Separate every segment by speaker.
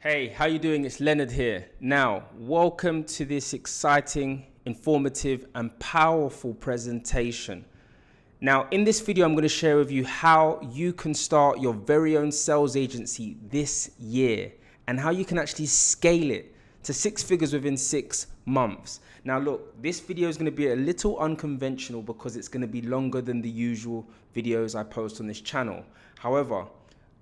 Speaker 1: Hey, how you doing? It's Leonard here. Now, welcome to this exciting, informative, and powerful presentation. Now, in this video, I'm going to share with you how you can start your very own sales agency this year and how you can actually scale it to six figures within 6 months. Now, look, this video is going to be a little unconventional because it's going to be longer than the usual videos I post on this channel. However,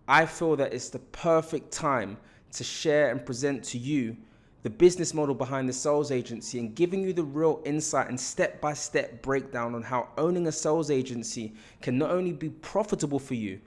Speaker 1: I feel that it's the perfect time to share and present to you the business model behind the sales agency and giving you the real insight and step-by-step breakdown on how owning a sales agency can not only be profitable for you,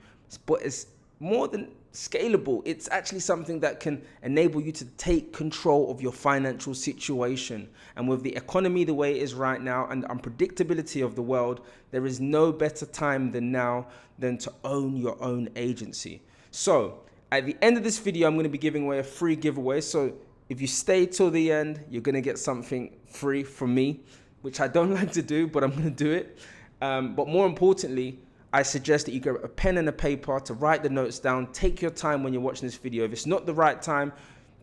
Speaker 1: but it's more than scalable. It's actually something that can enable you to take control of your financial situation. And with the economy the way it is right now and the unpredictability of the world, there is no better time than now than to own your own agency. So at the end of this video, I'm going to be giving away a free giveaway. So if you stay till the end, you're going to get something free from me, which I don't like to do, but I'm going to do it. But more importantly, I suggest that you grab a pen and a paper to write the notes down. Take your time when you're watching this video. If it's not the right time,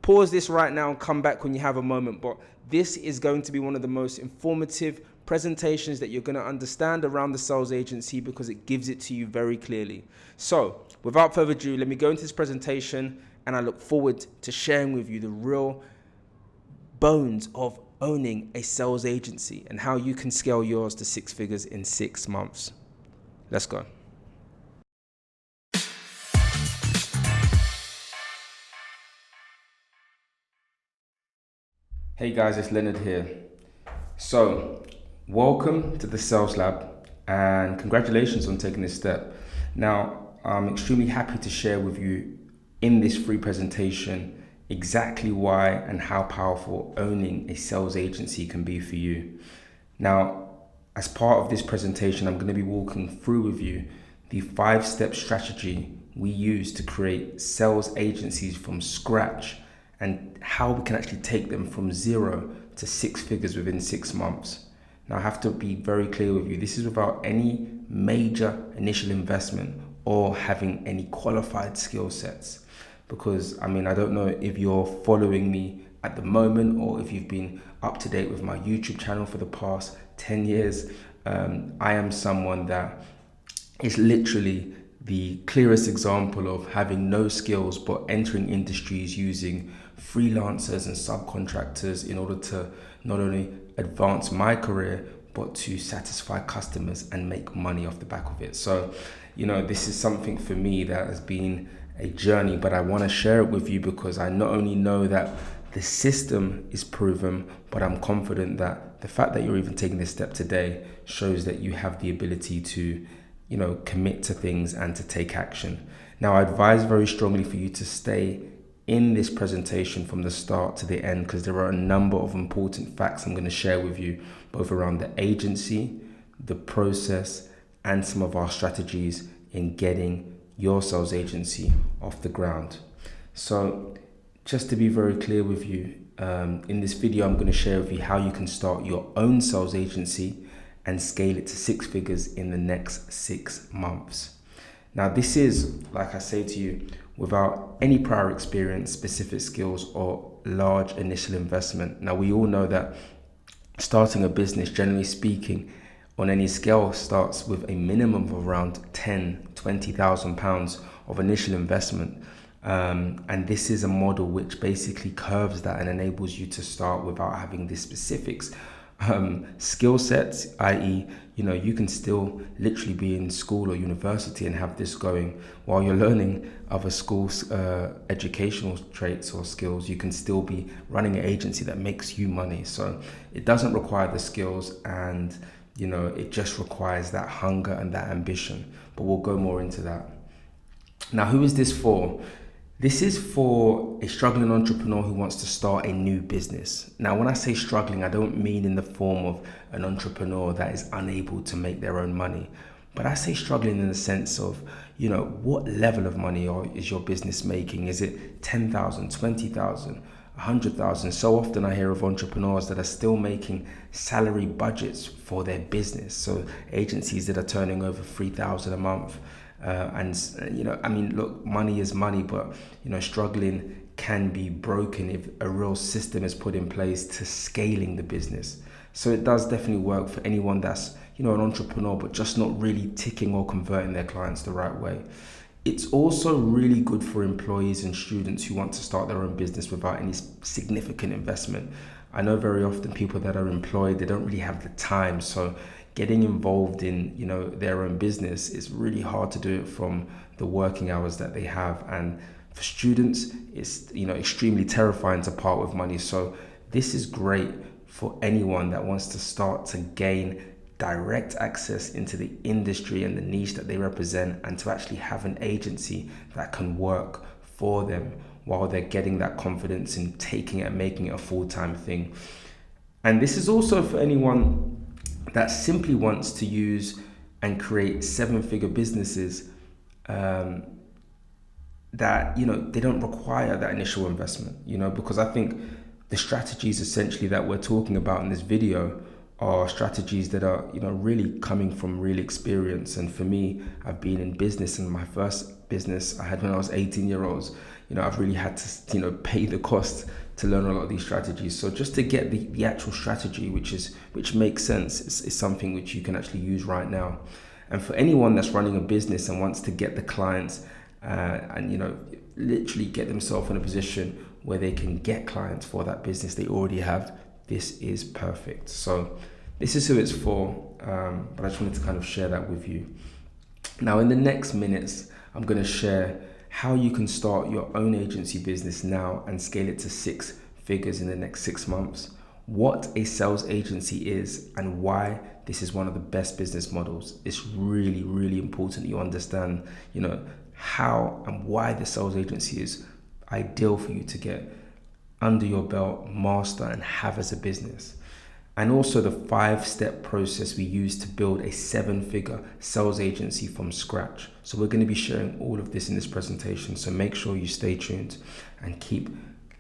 Speaker 1: pause this right now and come back when you have a moment. But this is going to be one of the most informative presentations that you're going to understand around the sales agency because it gives it to you very clearly. So without further ado, let me go into this presentation and I look forward to sharing with you the real bones of owning a sales agency and how you can scale yours to six figures in 6 months. Let's go. Hey guys, it's Leonard here. So, welcome to the Sales Lab and congratulations on taking this step. Now, I'm extremely happy to share with you in this free presentation exactly why and how powerful owning a sales agency can be for you. Now, as part of this presentation, I'm going to be walking through with you the 5-step strategy we use to create sales agencies from scratch and how we can actually take them from 0 to 6 figures within 6 months. Now, I have to be very clear with you. This is without any major initial investment or having any qualified skill sets. Because, I don't know if you're following me at the moment or if you've been up to date with my YouTube channel for the past 10 years. I am someone that is literally the clearest example of having no skills but entering industries using freelancers and subcontractors in order to not only advance my career but to satisfy customers and make money off the back of it. So, this is something for me that has been a journey, but I want to share it with you because I not only know that the system is proven, but I'm confident that the fact that you're even taking this step today shows that you have the ability to, commit to things and to take action. Now, I advise very strongly for you to stay in this presentation from the start to the end because there are a number of important facts I'm going to share with you, both around the agency, the process, and some of our strategies in getting your sales agency off the ground. So, just to be very clear with you, in this video, I'm going to share with you how you can start your own sales agency and scale it to 6 figures in the next 6 months. Now, this is, like I say to you, without any prior experience, specific skills, or large initial investment. Now, we all know that starting a business, generally speaking, on any scale starts with a minimum of around £20,000 of initial investment. And this is a model which basically curves that and enables you to start without having the specifics. Skill sets, i.e., you can still literally be in school or university and have this going while you're learning other schools, educational traits or skills. You can still be running an agency that makes you money. So it doesn't require the skills and, it just requires that hunger and that ambition. But we'll go more into that. Now, who is this for? This is for a struggling entrepreneur who wants to start a new business. Now, when I say struggling, I don't mean in the form of an entrepreneur that is unable to make their own money. But I say struggling in the sense of, what level of money is your business making? Is it 10,000, 20,000, 100,000? So often I hear of entrepreneurs that are still making salary budgets for their business. So agencies that are turning over 3,000 a month. Look, money is money, but, struggling can be broken if a real system is put in place to scaling the business. So it does definitely work for anyone that's, an entrepreneur, but just not really ticking or converting their clients the right way. It's also really good for employees and students who want to start their own business without any significant investment. I know very often people that are employed, they don't really have the time. So getting involved in, their own business, is really hard to do it from the working hours that they have. And for students, it's, extremely terrifying to part with money. So this is great for anyone that wants to start to gain direct access into the industry and the niche that they represent, and to actually have an agency that can work for them while they're getting that confidence in taking it and making it a full-time thing. And this is also for anyone that simply wants to use and create 7-figure businesses that, they don't require that initial investment, because I think the strategies essentially that we're talking about in this video are strategies that are, really coming from real experience. And for me, I've been in business, and my first business I had when I was 18 years old. I've really had to, pay the cost to learn a lot of these strategies. So just to get the actual strategy, which makes sense, is something which you can actually use right now. And for anyone that's running a business and wants to get the clients and, literally get themselves in a position where they can get clients for that business they already have, this is perfect. So this is who it's for, but I just wanted to kind of share that with you. Now, in the next minutes, I'm going to share how you can start your own agency business now and scale it to 6 figures in the next 6 months, what a sales agency is, and why this is one of the best business models. It's really, really important you understand, how and why the sales agency is ideal for you to get under your belt, master, and have as a business. And also the 5-step process we use to build a 7-figure sales agency from scratch. So we're going to be sharing all of this in this presentation. So make sure you stay tuned and keep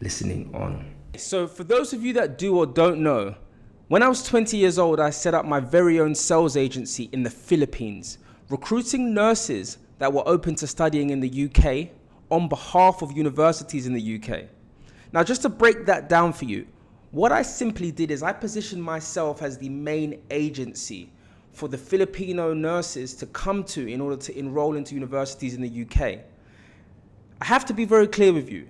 Speaker 1: listening on. So for those of you that do or don't know, when I was 20 years old, I set up my very own sales agency in the Philippines, recruiting nurses that were open to studying in the UK on behalf of universities in the UK. Now, just to break that down for you, what I simply did is I positioned myself as the main agency for the Filipino nurses to come to in order to enroll into universities in the UK. I have to be very clear with you.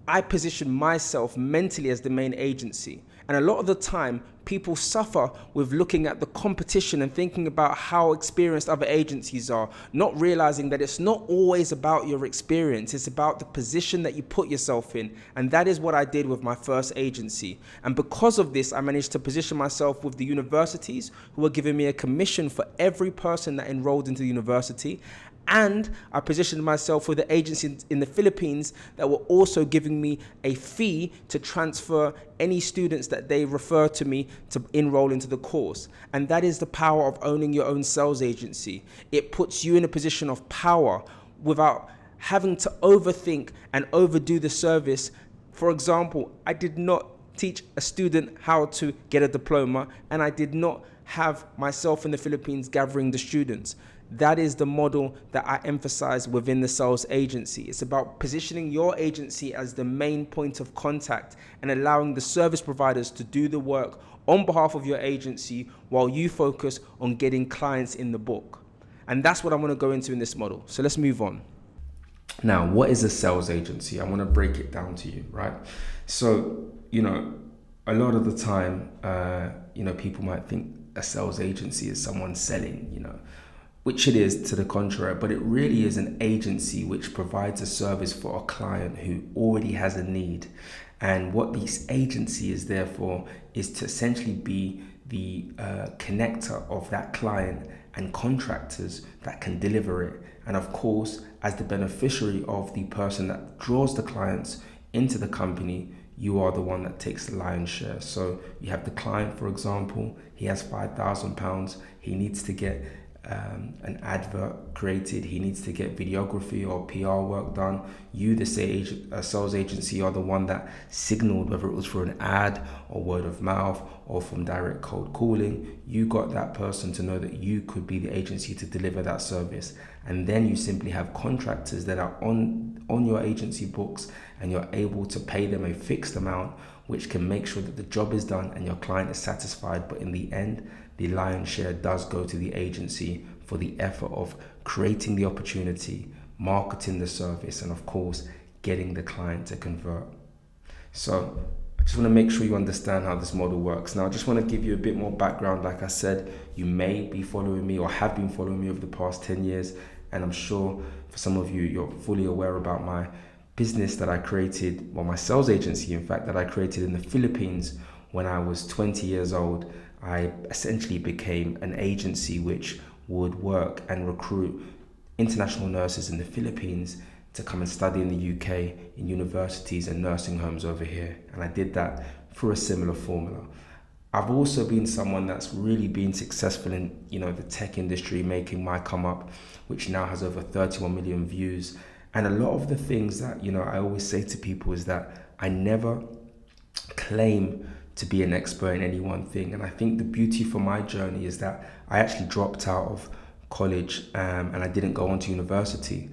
Speaker 1: I position myself mentally as the main agency. And a lot of the time, people suffer with looking at the competition and thinking about how experienced other agencies are, not realizing that it's not always about your experience, it's about the position that you put yourself in. And that is what I did with my first agency. And because of this, I managed to position myself with the universities, who were giving me a commission for every person that enrolled into the university. And I positioned myself with the agencies in the Philippines that were also giving me a fee to transfer any students that they refer to me to enroll into the course. And that is the power of owning your own sales agency. It puts you in a position of power without having to overthink and overdo the service. For example, I did not teach a student how to get a diploma, and I did not have myself in the Philippines gathering the students. That is the model that I emphasize within the sales agency. It's about positioning your agency as the main point of contact and allowing the service providers to do the work on behalf of your agency while you focus on getting clients in the book. And that's what I'm going to go into in this model. So let's move on. Now, what is a sales agency? I want to break it down to you, right? So, a lot of the time, people might think a sales agency is someone selling, which it is to the contrary, but it really is an agency which provides a service for a client who already has a need. And what this agency is there for is to essentially be the connector of that client and contractors that can deliver it. And of course, as the beneficiary of the person that draws the clients into the company, you are the one that takes the lion's share. So you have the client, for example, he has £5,000. He needs to get an advert created. He needs to get videography or PR work done. You, the sales agency, are the one that signaled, whether it was for an ad or word of mouth or from direct cold calling. You got that person to know that you could be the agency to deliver that service. And then you simply have contractors that are on your agency books, and you're able to pay them a fixed amount, which can make sure that the job is done and your client is satisfied. But in the end, the lion's share does go to the agency for the effort of creating the opportunity, marketing the service, and of course, getting the client to convert. So I just want to make sure you understand how this model works. Now, I just want to give you a bit more background. Like I said, you may be following me or have been following me over the past 10 years. And I'm sure for some of you, you're fully aware about my business that I created, well, my sales agency, in fact, that I created in the Philippines when I was 20 years old. I essentially became an agency which would work and recruit international nurses in the Philippines to come and study in the UK in universities and nursing homes over here. And I did that through a similar formula. I've also been someone that's really been successful in, the tech industry, making MYCOMEUP, which now has over 31 million views. And a lot of the things that, I always say to people is that I never claim to be an expert in any one thing. And I think the beauty for my journey is that I actually dropped out of college and I didn't go on to university.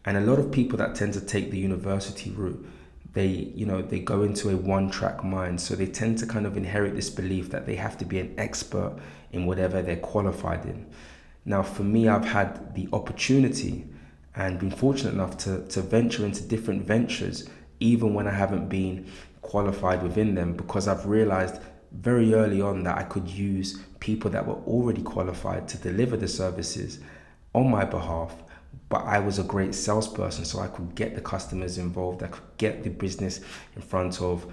Speaker 1: And a lot of people that tend to take the university route, they go into a one-track mind. So they tend to kind of inherit this belief that they have to be an expert in whatever they're qualified in. Now, for me, I've had the opportunity and been fortunate enough to venture into different ventures, even when I haven't been qualified within them, because I've realized very early on that I could use people that were already qualified to deliver the services on my behalf. But I was a great salesperson, so I could get the customers involved. I could get the business in front of,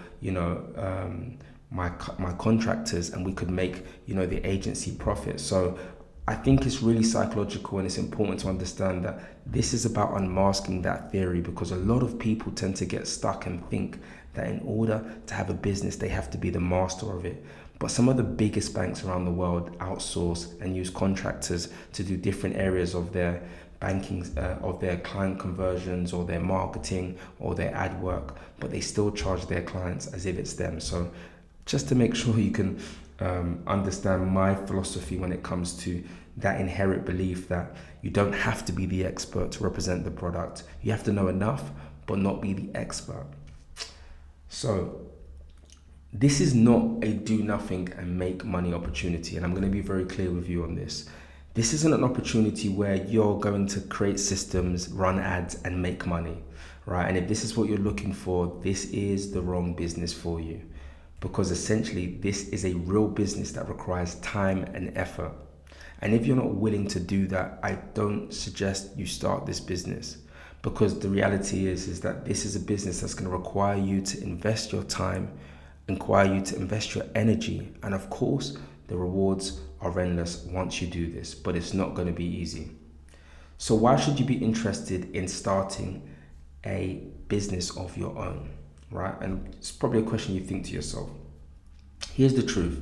Speaker 1: my contractors, and we could make, the agency profit. So I think it's really psychological, and it's important to understand that this is about unmasking that theory, because a lot of people tend to get stuck and think that in order to have a business, they have to be the master of it. But some of the biggest banks around the world outsource and use contractors to do different areas of their banking, of their client conversions or their marketing or their ad work, but they still charge their clients as if it's them. So just to make sure you can understand my philosophy when it comes to that inherent belief that you don't have to be the expert to represent the product. You have to know enough, but not be the expert. So this is not a do nothing and make money opportunity. And I'm going to be very clear with you on this. This isn't an opportunity where you're going to create systems, run ads, and make money, right? And if this is what you're looking for, this is the wrong business for you, because essentially this is a real business that requires time and effort. And if you're not willing to do that, I don't suggest you start this business, because the reality is that this is a business that's going to require you to invest your time, require you to invest your energy, and of course, the rewards are endless once you do this, but it's not going to be easy. So why should you be interested in starting a business of your own, right? And it's probably a question you think to yourself. Here's the truth.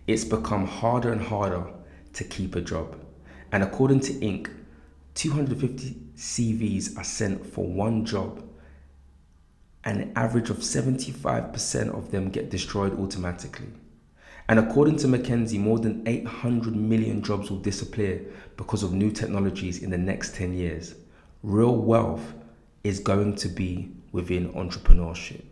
Speaker 1: It's become harder and harder to keep a job. And according to Inc., 250 CVs are sent for one job, and an average of 75% of them get destroyed automatically. And according to McKinsey, more than 800 million jobs will disappear because of new technologies in the next 10 years. Real wealth is going to be within entrepreneurship.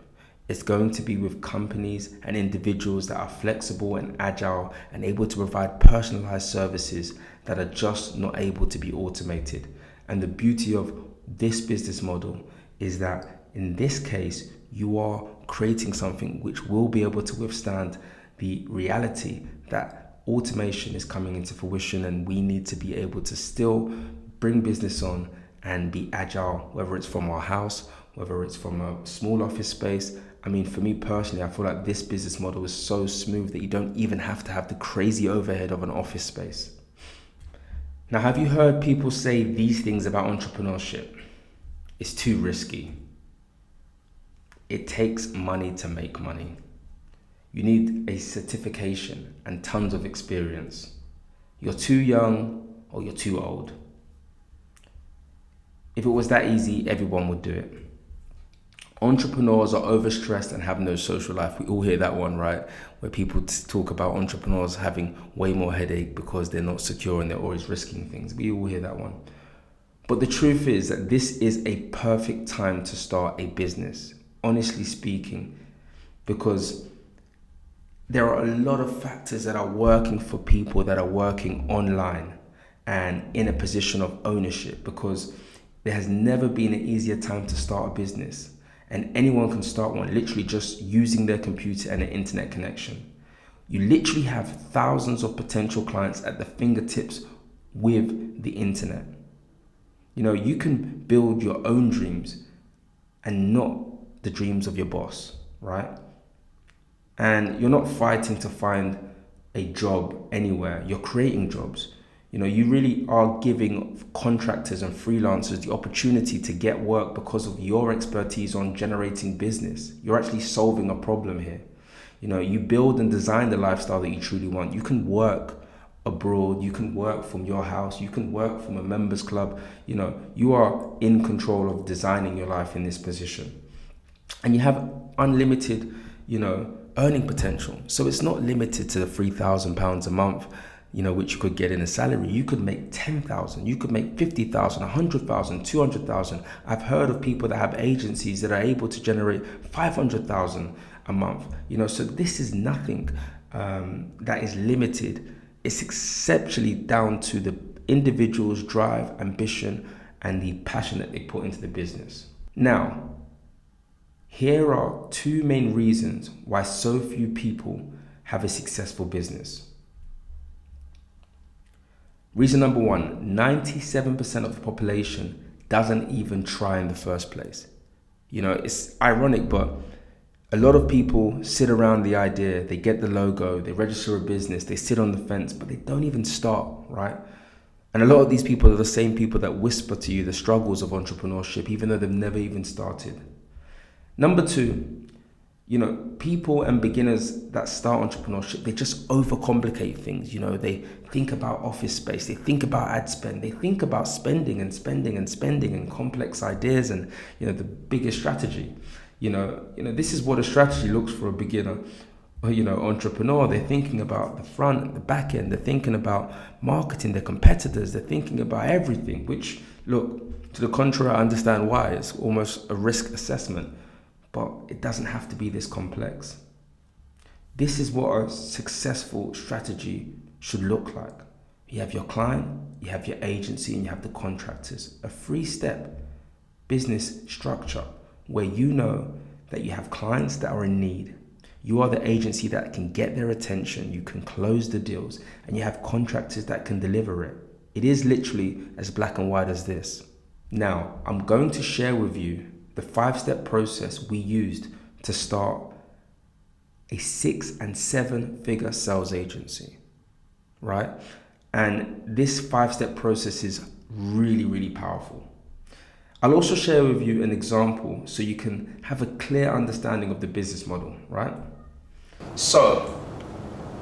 Speaker 1: It's going to be with companies and individuals that are flexible and agile and able to provide personalized services that are just not able to be automated. And the beauty of this business model is that in this case, you are creating something which will be able to withstand the reality that automation is coming into fruition, and we need to be able to still bring business on and be agile, whether it's from our house, whether it's from a small office space. I mean, for me personally, I feel like this business model is so smooth that you don't even have to have the crazy overhead of an office space. Now, have you heard people say these things about entrepreneurship? It's too risky. It takes money to make money. You need a certification and tons of experience. You're too young or you're too old. If it was that easy, everyone would do it. Entrepreneurs are overstressed and have no social life. We all hear that one, right? Where people talk about entrepreneurs having way more headache because they're not secure and they're always risking things. We all hear that one. But the truth is that this is a perfect time to start a business, honestly speaking, because there are a lot of factors that are working for people that are working online and in a position of ownership, because there has never been an easier time to start a business, and anyone can start one literally just using their computer and an internet connection. You literally have thousands of potential clients at the fingertips with the internet. You know, you can build your own dreams and not the dreams of your boss, right? And you're not fighting to find a job anywhere. You're creating jobs. You know, you really are giving contractors and freelancers the opportunity to get work because of your expertise on generating business. You're actually solving a problem here. You know, you build and design the lifestyle that you truly want. You can work abroad, you can work from your house, you can work from a members club. You know, you are in control of designing your life in this position. And you have unlimited, earning potential. So it's not limited to the £3,000 a month, which you could get in a salary. You could make 10,000, you could make 50,000, 100,000, 200,000. I've heard of people that have agencies that are able to generate 500,000 a month. So this is nothing that is limited. It's exceptionally down to the individual's drive, ambition, and the passion that they put into the business. Now, here are two main reasons why so few people have a successful business. Reason number one, 97% of the population doesn't even try in the first place. It's ironic, but a lot of people sit around the idea, they get the logo, they register a business, they sit on the fence, but they don't even start, right? And a lot of these people are the same people that whisper to you the struggles of entrepreneurship, even though they've never even started. Number two, people and beginners that start entrepreneurship, they just overcomplicate things. They think about office space, they think about ad spend, they think about spending and complex ideas and, the biggest strategy. This is what a strategy looks for a beginner, entrepreneur. They're thinking about the front, the back end, they're thinking about marketing, their competitors, they're thinking about everything, which, look, to the contrary, I understand why. It's almost a risk assessment. But it doesn't have to be this complex. This is what a successful strategy should look like. You have your client, you have your agency, and you have the contractors. A 3-step business structure where you know that you have clients that are in need. You are the agency that can get their attention, you can close the deals, and you have contractors that can deliver it. It is literally as black and white as this. Now, I'm going to share with you the 5-step process we used to start a 6- and 7-figure sales agency, right? And this 5-step process is really, really powerful. I'll also share with you an example so you can have a clear understanding of the business model, right? So,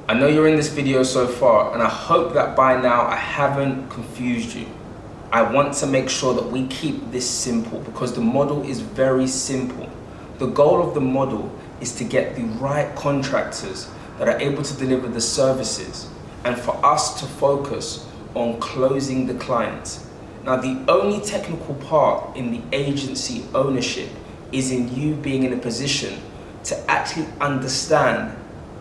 Speaker 1: I know you're in this video so far, and I hope that by now I haven't confused you. I want to make sure that we keep this simple because the model is very simple. The goal of the model is to get the right contractors that are able to deliver the services and for us to focus on closing the clients. Now, the only technical part in the agency ownership is in you being in a position to actually understand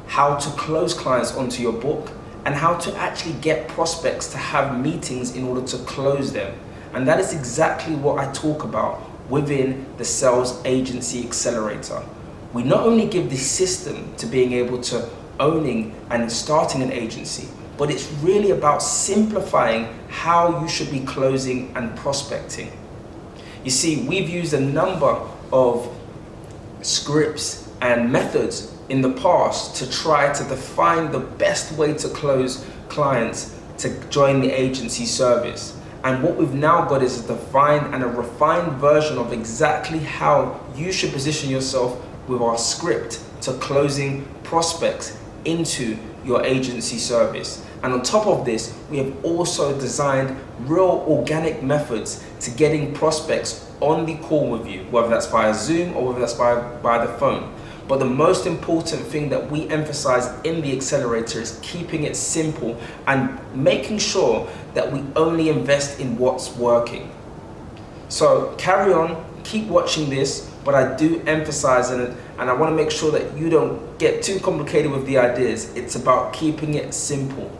Speaker 1: how to close clients onto your book and how to actually get prospects to have meetings in order to close them. And that is exactly what I talk about within the Sales Agency Accelerator. We not only give the system to being able to owning and starting an agency, but it's really about simplifying how you should be closing and prospecting. You see, we've used a number of scripts and methods in the past to try to define the best way to close clients to join the agency service. And what we've now got is a defined and a refined version of exactly how you should position yourself with our script to closing prospects into your agency service. And on top of this, we have also designed real organic methods to getting prospects on the call with you, whether that's via Zoom or whether that's via the phone. But the most important thing that we emphasize in the accelerator is keeping it simple and making sure that we only invest in what's working. So carry on, keep watching this, but I do emphasize it, and I want to make sure that you don't get too complicated with the ideas. It's about keeping it simple.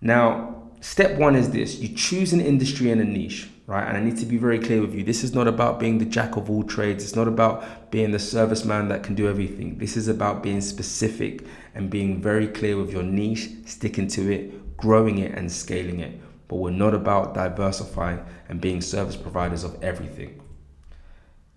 Speaker 1: Now, step one is this: you choose an industry and a niche, right? And I need to be very clear with you. This is not about being the jack of all trades. It's not about being the serviceman that can do everything. This is about being specific and being very clear with your niche, sticking to it, growing it and scaling it. But we're not about diversifying and being service providers of everything.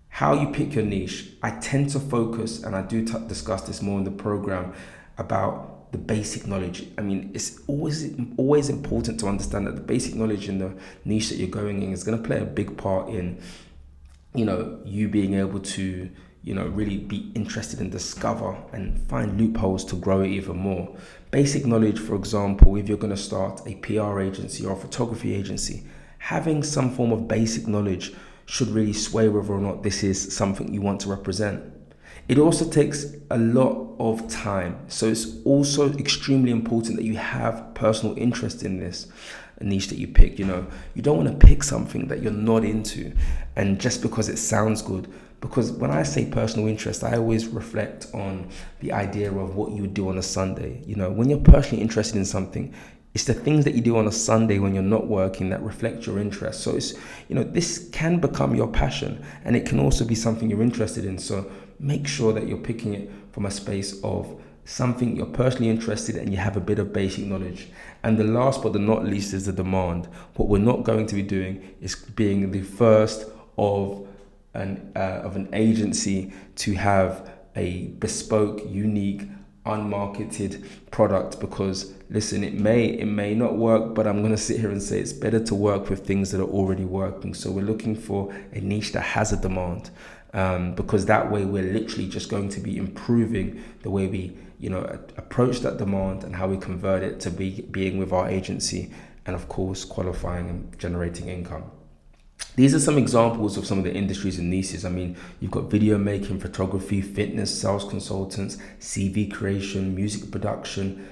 Speaker 1: How you pick your niche, I tend to focus, and I do discuss this more in the program, about the basic knowledge. I mean, it's always important to understand that the basic knowledge in the niche that you're going in is going to play a big part in, you being able to, really be interested and discover and find loopholes to grow it even more. Basic knowledge, for example, if you're going to start a PR agency or a photography agency, having some form of basic knowledge should really sway whether or not this is something you want to represent. It also takes a lot of time. So it's also extremely important that you have personal interest in this niche that you pick. You don't want to pick something that you're not into, and just because it sounds good. Because when I say personal interest, I always reflect on the idea of what you would do on a Sunday. When you're personally interested in something, it's the things that you do on a Sunday when you're not working that reflect your interest. So it's, this can become your passion, and it can also be something you're interested in. So make sure that you're picking it from a space of something you're personally interested in and you have a bit of basic knowledge. And the last but not least is the demand. What we're not going to be doing is being the first of an agency to have a bespoke, unique, unmarketed product, because listen, it may not work, but I'm going to sit here and say it's better to work with things that are already working. So we're looking for a niche that has a demand, because that way we're literally just going to be improving the way we approach that demand and how we convert it to being with our agency, and of course qualifying and generating income. These are some examples of some of the industries and niches. I mean, you've got video making, photography, fitness, sales consultants, CV creation, music production,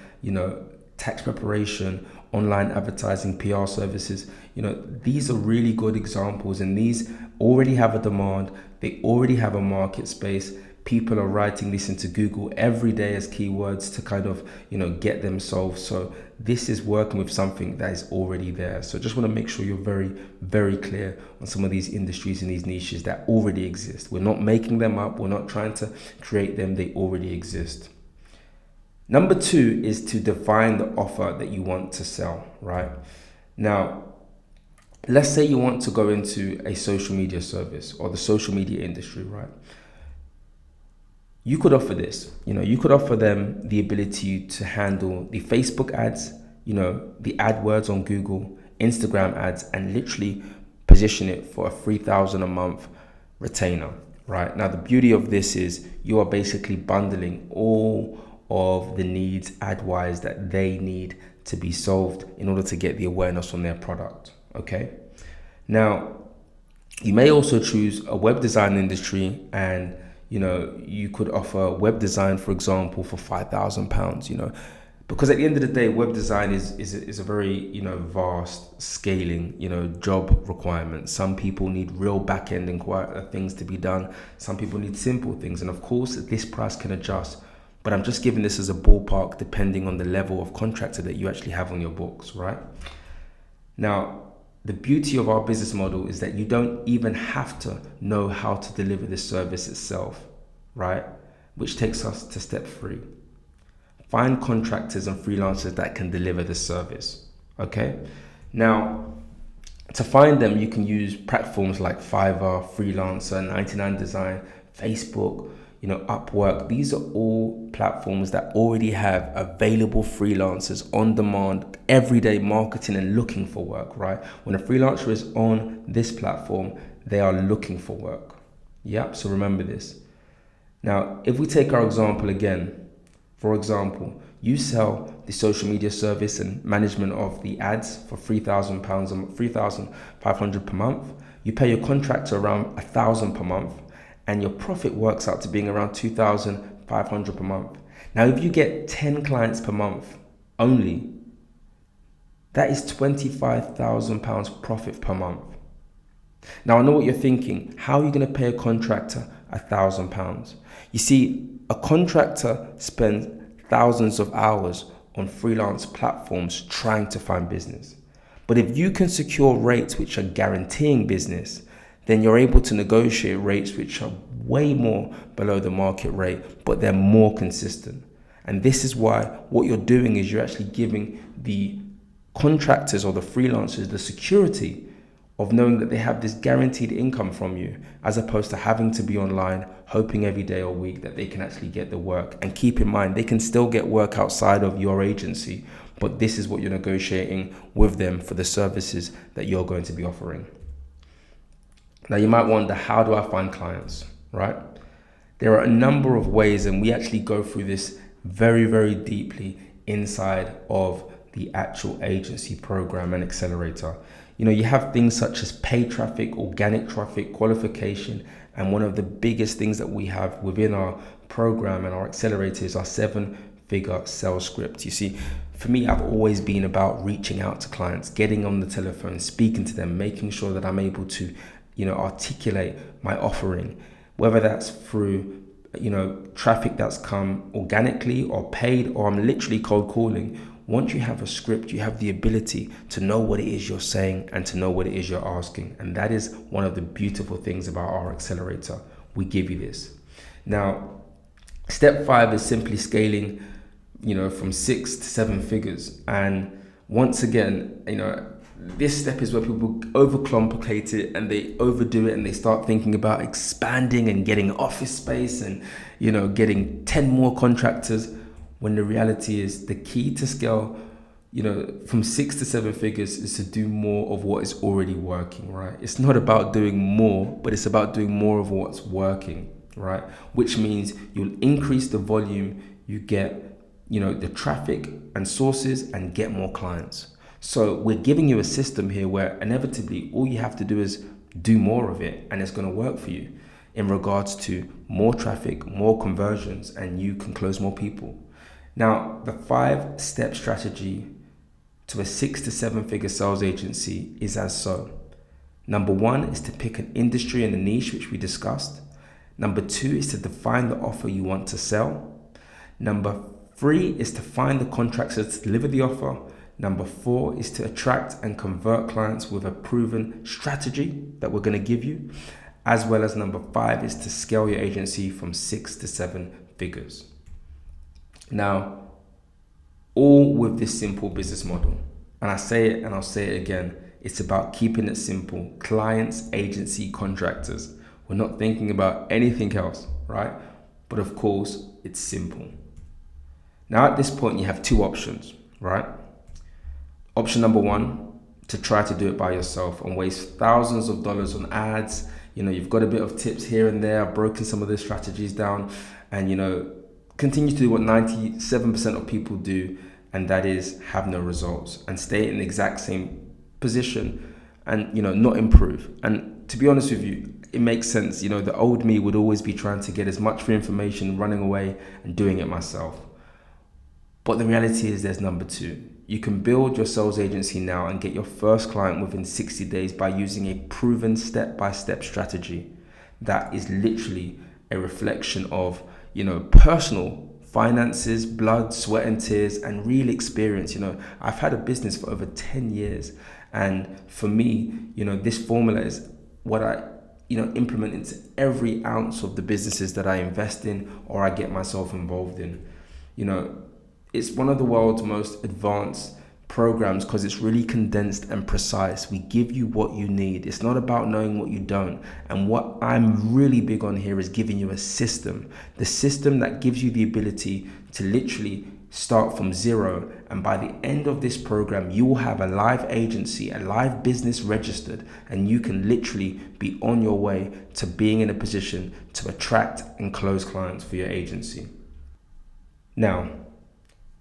Speaker 1: tax preparation, online advertising, PR services. These are really good examples, and these already have a demand. They already have a market space. People are writing this into Google every day as keywords to kind of, get them solved. So this is working with something that is already there. So just want to make sure you're very, very clear on some of these industries and these niches that already exist. We're not making them up. We're not trying to create them. They already exist. Number 2 is to define the offer that you want to sell, right? Now, let's say you want to go into a social media service or the social media industry, right? You could offer this, you could offer them the ability to handle the Facebook ads, the AdWords on Google, Instagram ads, and literally position it for a $3,000 a month retainer, right? Now, the beauty of this is you are basically bundling all of the needs ad-wise that they need to be solved in order to get the awareness on their product, okay? Now, you may also choose a web design industry, and you could offer web design, for example, for £5,000, because at the end of the day, web design is a very, vast scaling, job requirement. Some people need real back end things to be done. Some people need simple things. And of course, this price can adjust, but I'm just giving this as a ballpark depending on the level of contractor that you actually have on your books, right? Now, the beauty of our business model is that you don't even have to know how to deliver this service itself, right? Which takes us to step 3. Find contractors and freelancers that can deliver this service, okay? Now, to find them, you can use platforms like Fiverr, Freelancer, 99 Design, Facebook, Upwork. These are all platforms that already have available freelancers on demand, everyday marketing and looking for work, right? When a freelancer is on this platform, they are looking for work. Yeah, so remember this. Now, if we take our example again, for example, you sell the social media service and management of the ads for £3,000, £3,500 per month. You pay your contractor around £1,000 per month, and your profit works out to being around £2,500 per month. Now, if you get 10 clients per month only, that is £25,000 profit per month. Now, I know what you're thinking. How are you going to pay a contractor £1,000? You see, a contractor spends thousands of hours on freelance platforms trying to find business. But if you can secure rates which are guaranteeing business, then you're able to negotiate rates which are way more below the market rate, but they're more consistent. And this is why what you're doing is you're actually giving the contractors or the freelancers the security of knowing that they have this guaranteed income from you, as opposed to having to be online, hoping every day or week that they can actually get the work. And keep in mind, they can still get work outside of your agency, but this is what you're negotiating with them for the services that you're going to be offering. Now, you might wonder, how do I find clients, right? There are a number of ways, and we actually go through this very, very deeply inside of the actual agency program and Accelerator. You have things such as paid traffic, organic traffic, qualification, and one of the biggest things that we have within our program and our Accelerator is our 7-figure sales script. You see, for me, I've always been about reaching out to clients, getting on the telephone, speaking to them, making sure that I'm able to, articulate my offering, whether that's through, traffic that's come organically or paid, or I'm literally cold calling. Once you have a script, you have the ability to know what it is you're saying and to know what it is you're asking. And that is one of the beautiful things about our Accelerator. We give you this. Now, step 5 is simply scaling, from 6 to 7 figures. And once again, this step is where people overcomplicate it and they overdo it and they start thinking about expanding and getting office space and, getting 10 more contractors. When the reality is, the key to scale, from 6 to 7 figures is to do more of what is already working, right? It's not about doing more, but it's about doing more of what's working, right? Which means you'll increase the volume, you get, the traffic and sources and get more clients. So we're giving you a system here where inevitably all you have to do is do more of it and it's going to work for you in regards to more traffic, more conversions, and you can close more people. Now, the 5-step strategy to a 6 to 7 figure sales agency is as so. Number 1 is to pick an industry and a niche, which we discussed. Number 2 is to define the offer you want to sell. Number 3 is to find the contractors to deliver the offer. Number 4 is to attract and convert clients with a proven strategy that we're going to give you. As well as number 5 is to scale your agency from 6 to 7 figures. Now, all with this simple business model. And I say it and I'll say it again. It's about keeping it simple. Clients, agency, contractors. We're not thinking about anything else, right? But of course, it's simple. Now, at this point, you have 2 options, right? Option number 1, to try to do it by yourself and waste thousands of dollars on ads. You've got a bit of tips here and there. I've broken some of the strategies down and, continue to do what 97% of people do, and that is have no results and stay in the exact same position and, not improve. And to be honest with you, it makes sense. The old me would always be trying to get as much free information, running away and doing it myself. But the reality is there's number 2. You can build your sales agency now and get your first client within 60 days by using a proven step-by-step strategy that is literally a reflection of, personal finances, blood, sweat and tears, and real experience. I've had a business for over 10 years. And for me, this formula is what I, implement into every ounce of the businesses that I invest in or I get myself involved in. It's one of the world's most advanced programs because it's really condensed and precise. We give you what you need. It's not about knowing what you don't. And what I'm really big on here is giving you a system. The system that gives you the ability to literally start from zero. And by the end of this program, you will have a live agency, a live business registered, and you can literally be on your way to being in a position to attract and close clients for your agency. Now,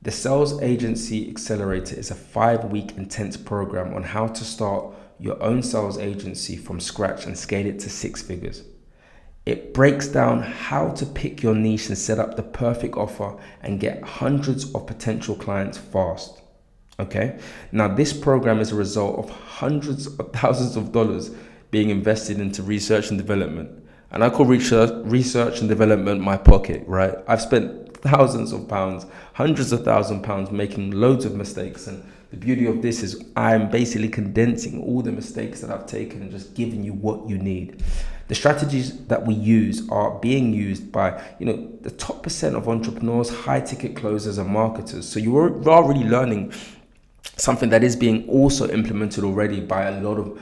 Speaker 1: the Sales Agency Accelerator is a 5-week intense program on how to start your own sales agency from scratch and scale it to 6 figures. It breaks down how to pick your niche and set up the perfect offer and get hundreds of potential clients fast. Okay? Now, this program is a result of hundreds of thousands of dollars being invested into research and development. And I call research and development my pocket, right? I've spent thousands of pounds, hundreds of £1,000s making loads of mistakes. And the beauty of this is I'm basically condensing all the mistakes that I've taken and just giving you what you need. The strategies that we use are being used by, the top % of entrepreneurs, high ticket closers and marketers. So you are already learning something that is being also implemented already by a lot of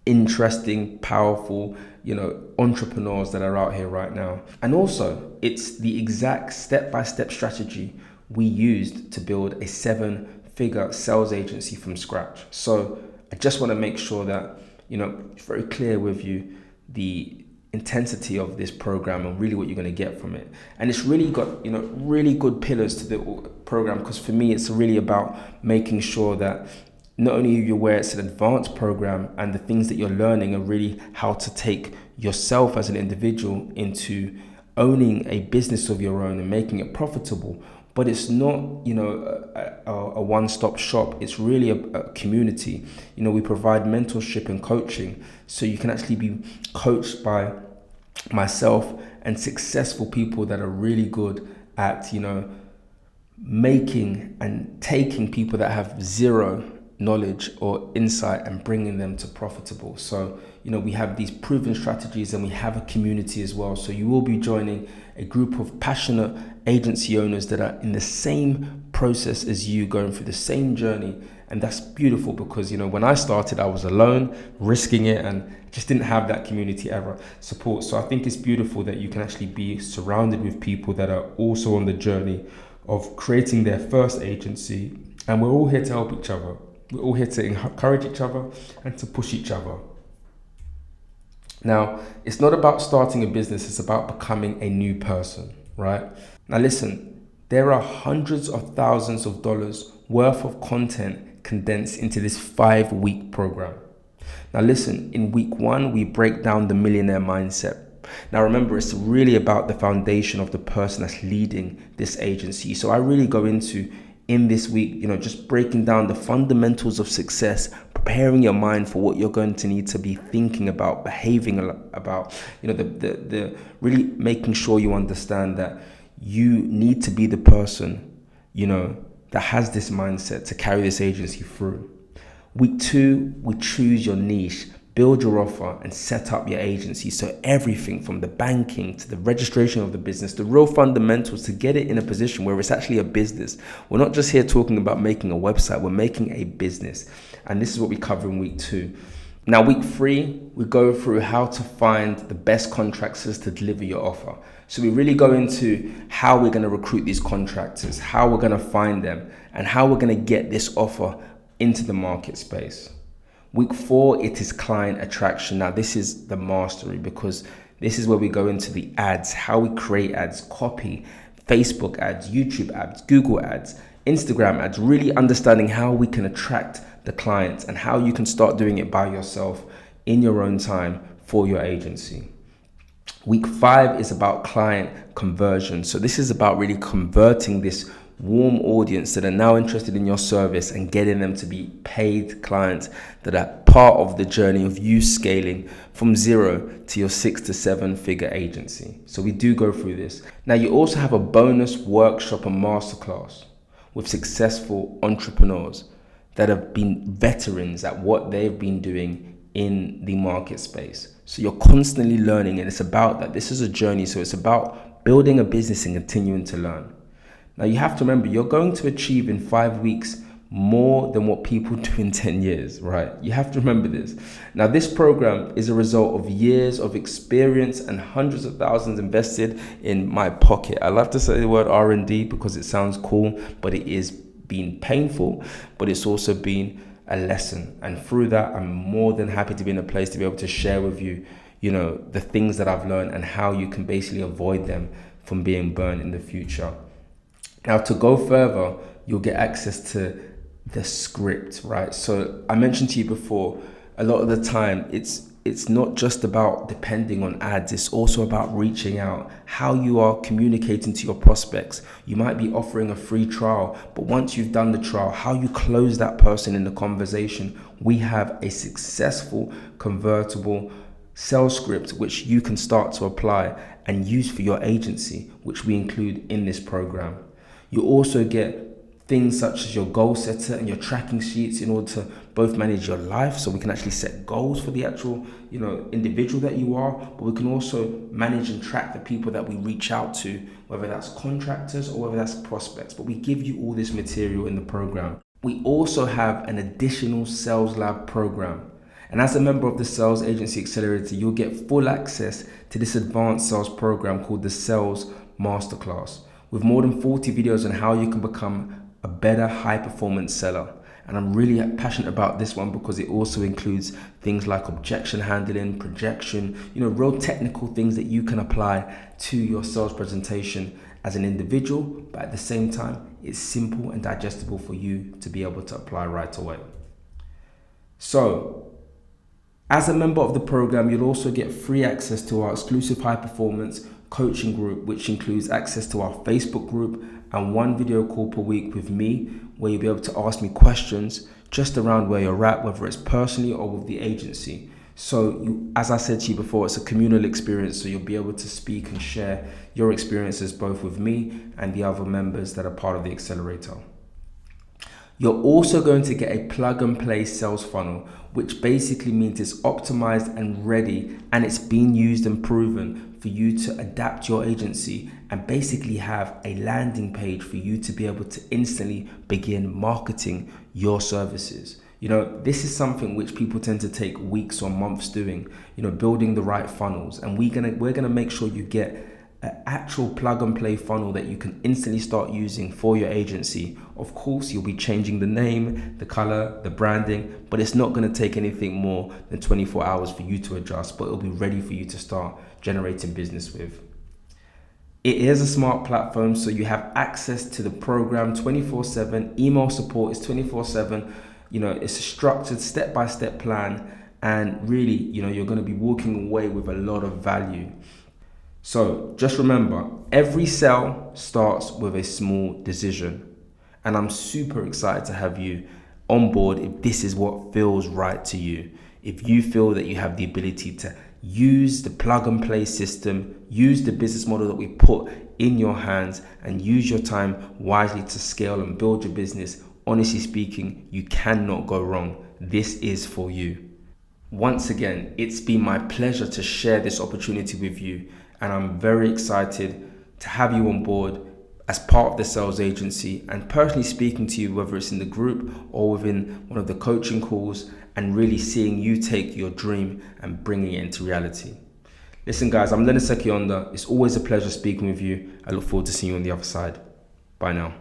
Speaker 1: interesting, powerful, entrepreneurs that are out here right now. And also, it's the exact step-by-step strategy we used to build a 7-figure sales agency from scratch. So I just want to make sure that, it's very clear with you the intensity of this program and really what you're going to get from it. And it's really got, really good pillars to the program, because for me, it's really about making sure that not only are you aware it's an advanced program and the things that you're learning are really how to take yourself as an individual into owning a business of your own and making it profitable, but it's not, a one-stop shop. It's really a community. We provide mentorship and coaching, so you can actually be coached by myself and successful people that are really good at, making and taking people that have zero knowledge or insight and bringing them to profitable. So, we have these proven strategies and we have a community as well. So you will be joining a group of passionate agency owners that are in the same process as you, going through the same journey. And that's beautiful because, when I started, I was alone, risking it, and just didn't have that community ever support. So I think it's beautiful that you can actually be surrounded with people that are also on the journey of creating their first agency. And we're all here to help each other. We're all here to encourage each other and to push each other. Now, it's not about starting a business, it's about becoming a new person, right? Now listen, there are hundreds of thousands of dollars worth of content condensed into this 5-week program. Now listen, in week 1, we break down the millionaire mindset. Now remember, it's really about the foundation of the person that's leading this agency. So I really go into, in this week, just breaking down the fundamentals of success, preparing your mind for what you're going to need to be thinking about, behaving about, the really making sure you understand that you need to be the person, that has this mindset to carry this agency through. Week 2, we choose your niche, build your offer and set up your agency. So everything from the banking to the registration of the business, the real fundamentals to get it in a position where it's actually a business. We're not just here talking about making a website, we're making a business. And this is what we cover in week 2. Now, week 3, we go through how to find the best contractors to deliver your offer. So we really go into how we're going to recruit these contractors, how we're going to find them, and how we're going to get this offer into the market space. Week 4, it is client attraction. Now, this is the mastery, because this is where we go into the ads, how we create ads, copy, Facebook ads, YouTube ads, Google ads, Instagram ads, really understanding how we can attract the clients and how you can start doing it by yourself in your own time for your agency. Week 5 is about client conversion. So this is about really converting this warm audience that are now interested in your service and getting them to be paid clients that are part of the journey of you scaling from 0 to your 6 to 7 figure agency. So we do go through this. Now, you also have a bonus workshop and masterclass with successful entrepreneurs that have been veterans at what they've been doing in the market space. So you're constantly learning, and it's about that. This is a journey. So it's about building a business and continuing to learn. Now, you have to remember, you're going to achieve in 5 weeks more than what people do in 10 years, right? You have to remember this. Now, this program is a result of years of experience and hundreds of thousands invested in my pocket. I love to say the word R&D because it sounds cool, but it is been painful, but it's also been a lesson. And through that, I'm more than happy to be in a place to be able to share with you, the things that I've learned and how you can basically avoid them from being burned in the future. Now, to go further, you'll get access to the script, right? So I mentioned to you before, a lot of the time it's it's not just about depending on ads, it's also about reaching out, how you are communicating to your prospects. You might be offering a free trial, but once you've done the trial, how you close that person in the conversation. We have a successful convertible sales script which you can start to apply and use for your agency, which we include in this program. You also get things such as your goal setter and your tracking sheets in order to both manage your life, so we can actually set goals for the actual individual that you are, but we can also manage and track the people that we reach out to, whether that's contractors or whether that's prospects. But we give you all this material in the program. We also have an additional Sales Lab program, and as a member of the Sales Agency Accelerator, you'll get full access to this advanced sales program called the Sales Masterclass, with more than 40 videos on how you can become a better high-performance seller. And I'm really passionate about this one because it also includes things like objection handling, projection, real technical things that you can apply to your sales presentation as an individual, but at the same time, it's simple and digestible for you to be able to apply right away. So, as a member of the program, you'll also get free access to our exclusive high-performance coaching group, which includes access to our Facebook group and one video call per week with me, where you'll be able to ask me questions just around where you're at, whether it's personally or with the agency. So as I said to you before, it's a communal experience, so you'll be able to speak and share your experiences both with me and the other members that are part of the Accelerator. You're also going to get a plug and play sales funnel, which basically means it's optimized and ready, and it's been used and proven for you to adapt your agency and basically have a landing page for you to be able to instantly begin marketing your services. This is something which people tend to take weeks or months doing, building the right funnels. And we're gonna make sure you get an actual plug and play funnel that you can instantly start using for your agency. Of course, you'll be changing the name, the color, the branding, but it's not going to take anything more than 24 hours for you to adjust, but it'll be ready for you to start generating business with. It is a smart platform, so you have access to the program 24/7. Email support is 24/7. It's a structured step-by-step plan, and really, you're going to be walking away with a lot of value. So just remember, every sale starts with a small decision. And I'm super excited to have you on board if this is what feels right to you. If you feel that you have the ability to use the plug and play system, use the business model that we put in your hands, and use your time wisely to scale and build your business, honestly speaking, you cannot go wrong. This is for you. Once again, it's been my pleasure to share this opportunity with you. And I'm very excited to have you on board as part of the sales agency and personally speaking to you, whether it's in the group or within one of the coaching calls, and really seeing you take your dream and bringing it into reality. Listen guys, I'm Leonard Sekyonda. It's always a pleasure speaking with you. I look forward to seeing you on the other side. Bye now.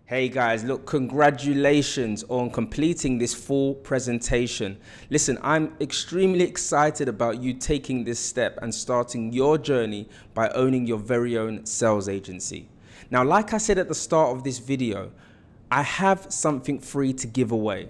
Speaker 1: Hey guys, look, congratulations on completing this full presentation. Listen, I'm extremely excited about you taking this step and starting your journey by owning your very own sales agency. Now, like I said at the start of this video, I have something free to give away.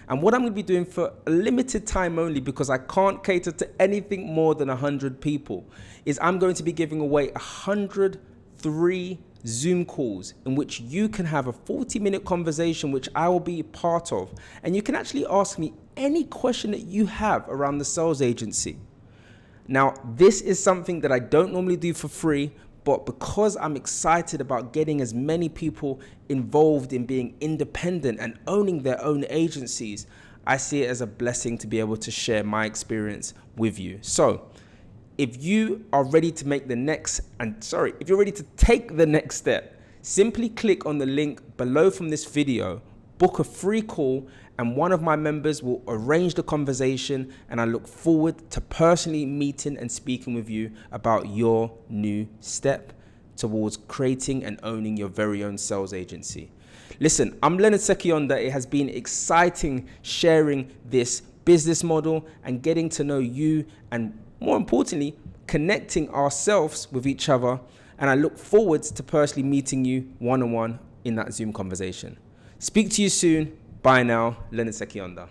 Speaker 1: And what I'm going to be doing for a limited time only, because I can't cater to anything more than 100 people, is I'm going to be giving away 103 Zoom calls in which you can have a 40-minute conversation, which I will be part of. And you can actually ask me any question that you have around the sales agency. Now, this is something that I don't normally do for free, but because I'm excited about getting as many people involved in being independent and owning their own agencies, I see it as a blessing to be able to share my experience with you. So, if you are ready to make the next, if you're ready to take the next step, simply click on the link below from this video, book a free call, and one of my members will arrange the conversation, and I look forward to personally meeting and speaking with you about your new step towards creating and owning your very own sales agency. Listen, I'm Leonard Sekyonda. It has been exciting sharing this business model and getting to know you, and more importantly, connecting ourselves with each other. And I look forward to personally meeting you one-on-one in that Zoom conversation. Speak to you soon. Bye now. Leonard Sekyonda.